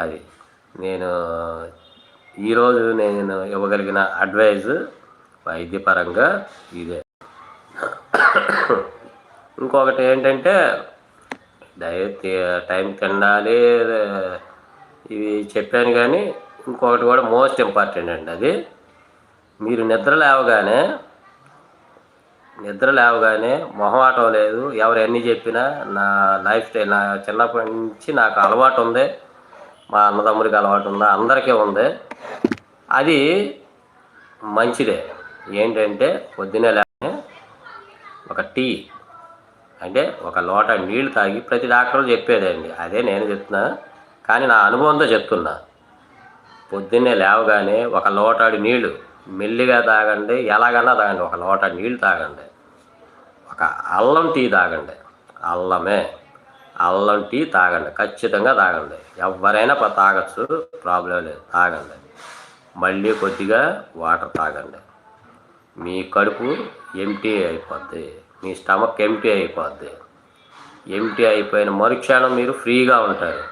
అది నేను ఈరోజు నేను ఇవ్వగలిగిన అడ్వైజు వైద్యపరంగా ఇదే. ఇంకొకటి ఏంటంటే టైం తినాలి, ఇవి చెప్పాను. కానీ ఇంకొకటి కూడా మోస్ట్ ఇంపార్టెంట్ అండి. అది మీరు నిద్ర లేవగానే మొహమాటం లేదు. ఎవరు ఎన్ని చెప్పినా నా లైఫ్ స్టైల్, నా చిన్నప్పటి నుంచి నాకు అలవాటు ఉంది, మా అన్నదమ్ముడికి అలవాటు ఉంది, అందరికీ ఉంది. అది మంచిదే. ఏంటంటే పొద్దున్నే లేవగానే ఒక టీ అంటే ఒక లోటా నీళ్లు తాగి, ప్రతి డాక్టర్లు చెప్పేదండి, అదే నేను చెప్తున్నా, కానీ నా అనుభవంతో చెప్తున్నా. పొద్దున్నే లేవగానే ఒక లోటాడు నీళ్లు మెల్లిగా తాగండి, ఎలాగన్నా తాగండి. ఒక లోటా నీళ్లు తాగండి. ఒక అల్లం టీ తాగండి. అల్లం టీ తాగండి, ఖచ్చితంగా తాగండి. ఎవరైనా తాగొచ్చు, ప్రాబ్లం లేదు, తాగండి. మళ్ళీ కొద్దిగా వాటర్ తాగండి. మీ కడుపు ఎంటీ అయిపోద్ది, మీ స్టమక్ ఎంటీ అయిపోద్ది. ఎంటీ అయిపోయిన మరుక్షణం మీరు ఫ్రీగా ఉంటారు.